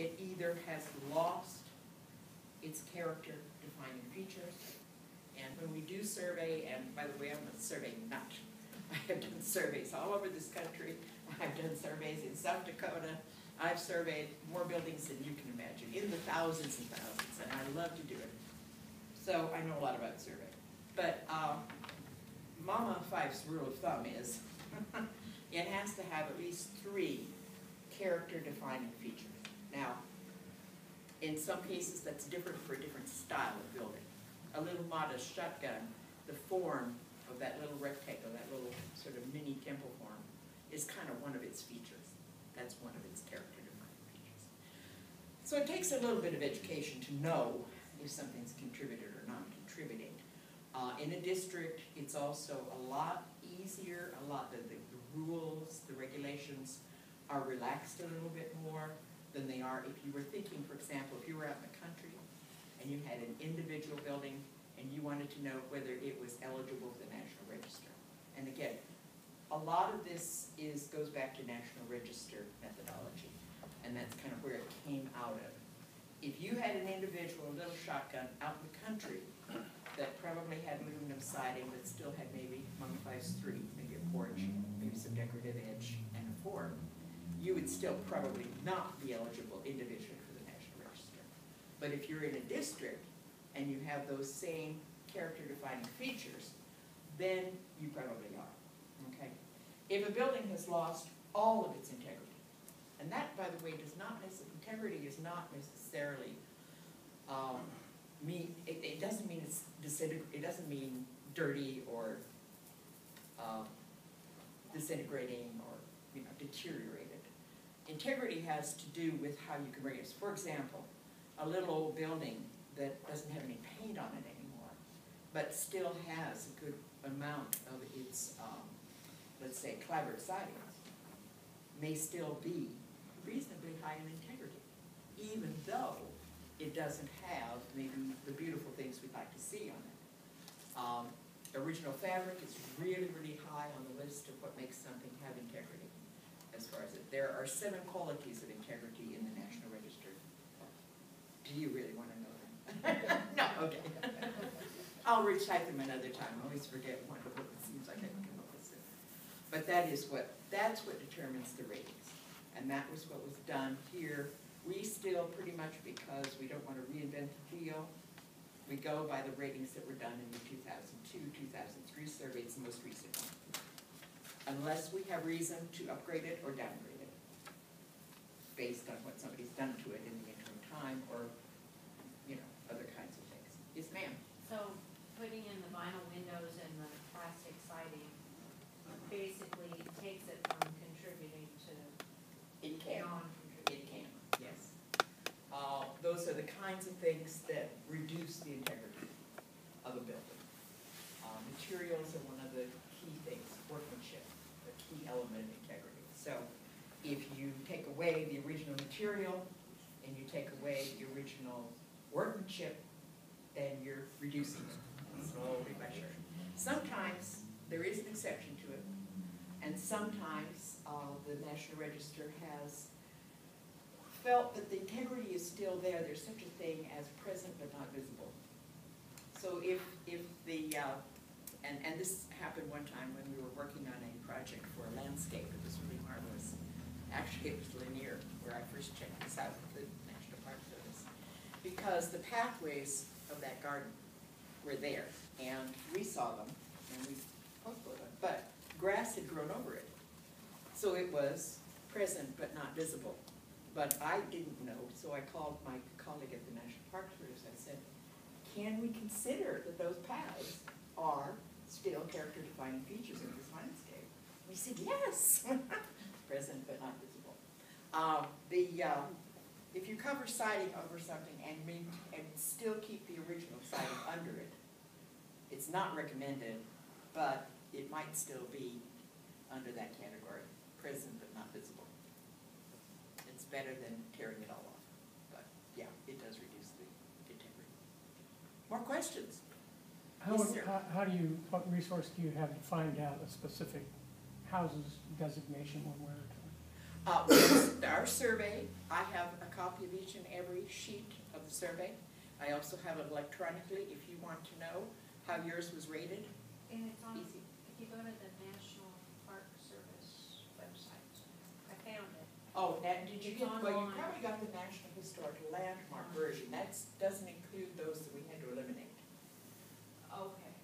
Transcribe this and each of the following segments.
it either has lost its character-defining features, and when we do survey, and by the way, I'm a survey nut. I have done surveys all over this country. I've done surveys in South Dakota. I've surveyed more buildings than you can imagine, in the thousands and thousands, and I love to do it. So I know a lot about survey. But Mama Fife's rule of thumb is it has to have at least 3 character-defining features. Now, in some cases, that's different for a different style of building. A little modest shotgun, the form of that little rectangle, that little sort of mini temple form, is kind of one of its features. That's one of its character-defining features. So it takes a little bit of education to know if something's contributed or not contributing. In a district, it's also a lot easier, the rules, the regulations are relaxed a little bit more than they are if you were thinking, for example, if you were out in the country and you had an individual building and you wanted to know whether it was eligible for the National Register. And again, a lot of this goes back to National Register methodology, and that's kind of where it came out of. If you had an individual, a little shotgun out in the country that probably had aluminum siding that still had maybe Mama Fife's 3, maybe a porch, maybe some decorative edge, and a form, you would still probably not be eligible individually for the National Register. But if you're in a district and you have those same character-defining features, then you probably are, okay? If a building has lost all of its integrity, and that, by the way, integrity is not necessarily mean, it doesn't mean it's it doesn't mean dirty or disintegrating or deteriorated. Integrity has to do with how you can bring it. For example, a little old building that doesn't have any paint on it anymore, but still has a good amount of its, let's say, clapboard sidings, may still be reasonably high in integrity, even though it doesn't have maybe the beautiful things we'd like to see on it. Original fabric is really, really high on the list of what makes something have integrity. As far as there are 7 qualities of integrity in the National Register. Do you really want to know them? No, okay. I'll recite them another time. I always forget one of them. It seems like I can come up with it. But that's what determines the ratings. And that was what was done here. We still pretty much, because we don't want to reinvent the wheel, we go by the ratings that were done in the 2002-2003 survey. It's the most recent one. Unless we have reason to upgrade it or downgrade it based on what somebody's done to it in the interim time or, other kinds of things. Yes, ma'am. So putting in the vinyl windows and the plastic siding basically takes it from contributing to non-contributing. It can, yes. Those are the kinds of things that reduce the integrity of a building. Materials are one of the key things, workmanship, a key element of integrity. So if you take away the original material and you take away the original workmanship, then you're reducing it slowly by sure. Sometimes there is an exception to it, and sometimes the National Register has felt that the integrity is still there. There's such a thing as present but not visible. So if the and this happened one time when we were working on a project for a landscape. It was really marvelous. Actually, it was linear, where I first checked this out with the National Park Service. Because the pathways of that garden were there, and we saw them, and we postponed them, but grass had grown over it. So it was present but not visible. But I didn't know, so I called my colleague at the National Park Service. I said, can we consider that those paths are still character-defining features of this landscape? We said, yes, present but not visible. If you cover siding over something and still keep the original siding under it, it's not recommended, but it might still be under that category, present but not visible. It's better than tearing it all off, but yeah, it does reduce the integrity. More questions? What resource do you have to find out a specific house's designation when we're Our survey, I have a copy of each and every sheet of the survey. I also have it electronically if you want to know how yours was rated. And it's on, Easy. if you go to the National Park Service website, I found it. Oh, and did you It's get, well, you online. probably got the National Historic Landmark version. That doesn't include those that we had to eliminate. Okay.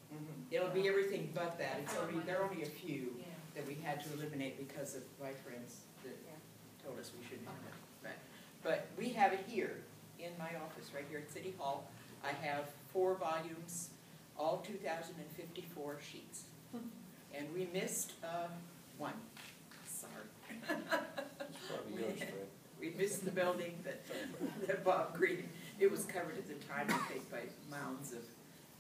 It'll be everything but that. It's only, there are only a few Yeah. that we had to eliminate because of my friends that Yeah. told us we shouldn't have it. But we have it here in my office, right here at City Hall. I have 4 volumes, all 2,054 sheets. And we missed one. Sorry. Probably yours, Fred. We missed the building that Bob Green, it was covered at the time, I think, by mounds of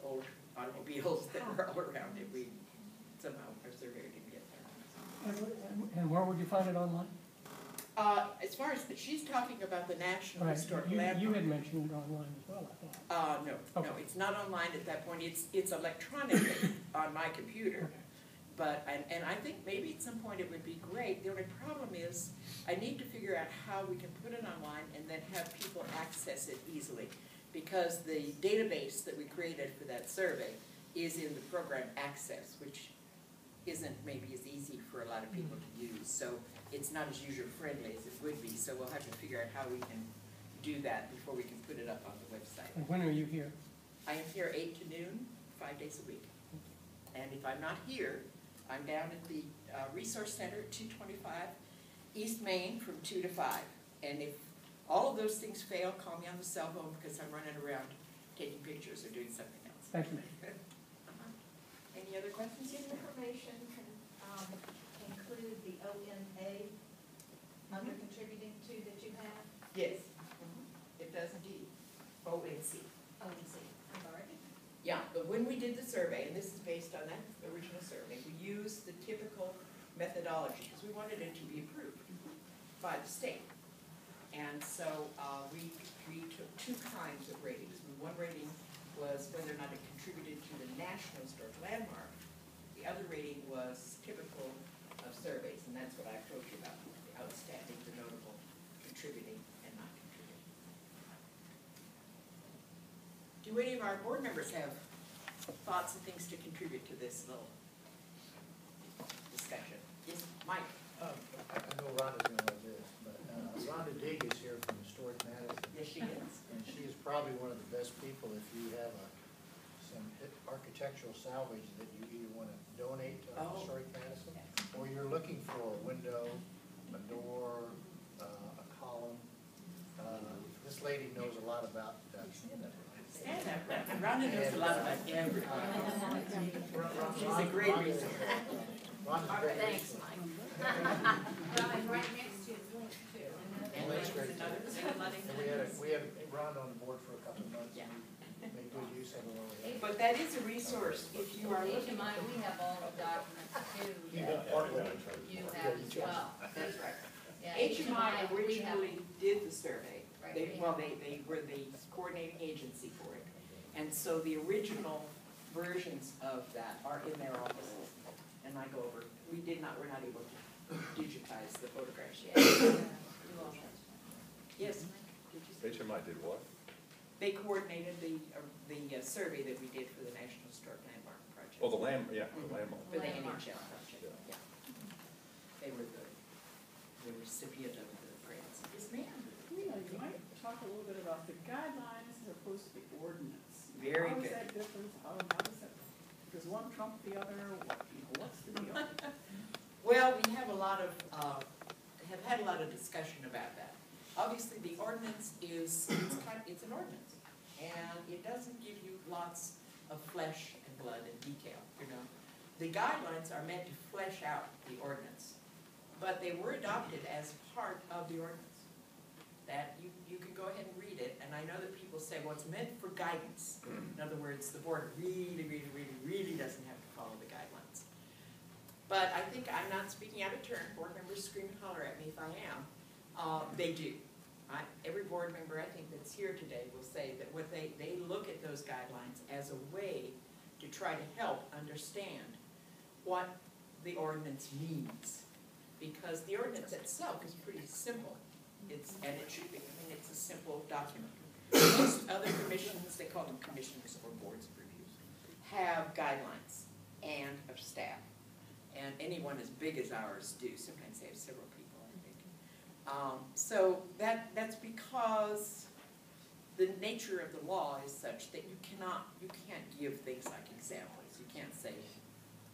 old automobiles that were all around it. We somehow, our surveyor didn't get there. And where would you find it online? As far as, she's talking about the National Right, Historic you Landmark. had mentioned it online as well, I thought. No, Okay. it's not online at that point. It's electronically on my computer. Okay. But, and I think maybe at some point it would be great. The only problem is, I need to figure out how we can put it online and then have people access it easily. Because the database that we created for that survey is in the program Access, which isn't maybe as easy for a lot of people to use. So it's not as user-friendly as it would be. So we'll have to figure out how we can do that before we can put it up on the website. And when are you here? I am here 8 to noon, 5 days a week. And if I'm not here, I'm down at the Resource Center at 225 East Main from 2 to 5. And if all of those things fail, call me on the cell phone because I'm running around taking pictures or doing something else. Thank you. Any other questions? This information can include the ONA under contributing to that you have? Yes, it does indeed. ONC. ONC, I'm sorry. Yeah, but when we did the survey, and this is based on that original survey, we used the typical methodology because we wanted it to be approved by the state. And so we took 2 kinds of ratings. One rating was whether or not it contributed to the National Historic Landmark. The other rating was typical of surveys, and that's what I've told you about, the outstanding, the notable, contributing, and not contributing. Do any of our board members have thoughts and things to contribute to this little discussion? Yes, Mike? I know Rhonda's gonna love this, but Rhonda Digg is here from Historic Madison. Yes, she is. And she is probably one of the best people if you have some architectural salvage that you either want to donate to Historic Madison, or you're looking for a window, a door, a column. This lady knows a lot about that. Stand up, Rhonda knows a lot about everything. She's a great resource. Rhonda's a great Thanks, resource. Mike. Right next to his link too. And that's great. Another And we had Rhonda on the board for a couple of months. Yeah. And we made good use of it. But that is a resource if you are looking. HMI, we have all the documents too. You got part of that. You have as well. That's right. Yeah, HMI we have- originally did the survey. Right, They were the coordinating agency for it. And so the original versions of that are in their offices. And I go over, we're not able to digitize the photographs yet. Yes? Did you say? HMI did what? They coordinated the survey that we did for the National Historic Landmark Project. Oh, the landmark. For the Landmark. NHL project, yeah. They were the recipient of the grants. Yes, ma'am. You might talk a little bit about the guidelines as opposed to the ordinance. Very How is good. that different? How does that, does one trump the other? What's the deal? Well, we have have had a lot of discussion about that. Obviously, the ordinance it's an ordinance. And it doesn't give you lots of flesh and blood and detail, you know. The guidelines are meant to flesh out the ordinance. But they were adopted as part of the ordinance. That you can go ahead and read it, and I know that people say, well, it's meant for guidance. In other words, the board really doesn't have to follow the guidelines. But I think I'm not speaking out of turn. Board members scream and holler at me if I am. They do. Every board member I think that's here today will say that what they look at those guidelines as a way to try to help understand what the ordinance means. because the ordinance itself is pretty simple. And it should be, I mean, it's a simple document. Most other commissions, they call them commissions or boards of reviews, have guidelines and a staff. And anyone as big as ours do, sometimes they have several people, I think. So that's because the nature of the law is such that you can't give things like examples. You can't say,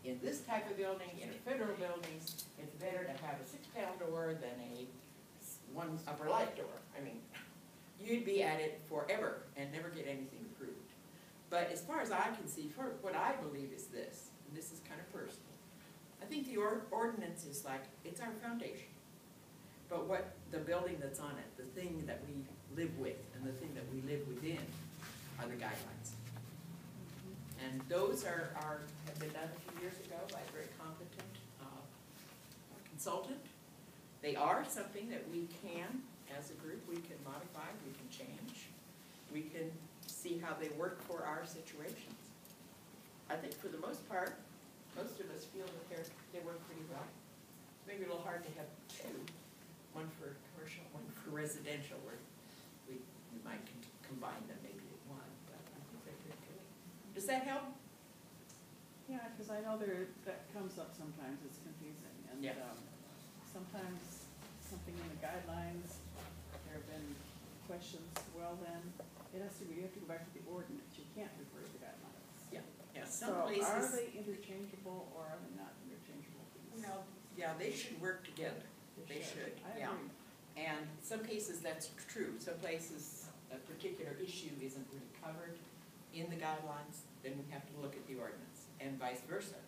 in this type of building, in a federal building, it's better to have a 6-panel door than one upper light door. I mean, you'd be at it forever and never get anything approved. But as far as I can see, for what I believe is this, and this is kind of personal, I think the ordinance is like, it's our foundation. But what the building that's on it, the thing that we live with and the thing that we live within are the guidelines. And those have been done a few years ago by a very competent consultant. They are something that we can, as a group, we can modify, we can change. We can see how they work for our situations. I think for the most part, most of us feel that they work pretty well. Maybe a little hard to have two, one for commercial, one for residential, where we might combine them maybe in one, but I think they're pretty good. Does that help? Yeah, because I know that comes up sometimes, it's confusing, and Yeah. Sometimes something in the guidelines, there have been questions, well then, you have to go back to the ordinance, you can't refer to the guidelines. Yeah. So Some places. are they interchangeable or are they not interchangeable? Well, yeah, they should work together. They should, I yeah. agree. And some cases that's true. Some places a particular issue isn't really covered in the guidelines, then we have to look at the ordinance, and vice versa.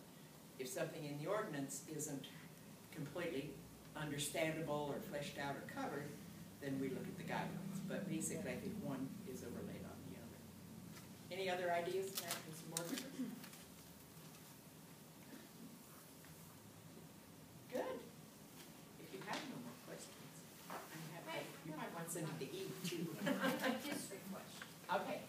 If something in the ordinance isn't completely understandable or fleshed out or covered, then we look at the guidelines. But basically, I think one is overlaid on the other. Any other ideas, Matt, from some board members? Good. If you have no more questions, I'm happy. You might want something to eat too. A history question. Okay.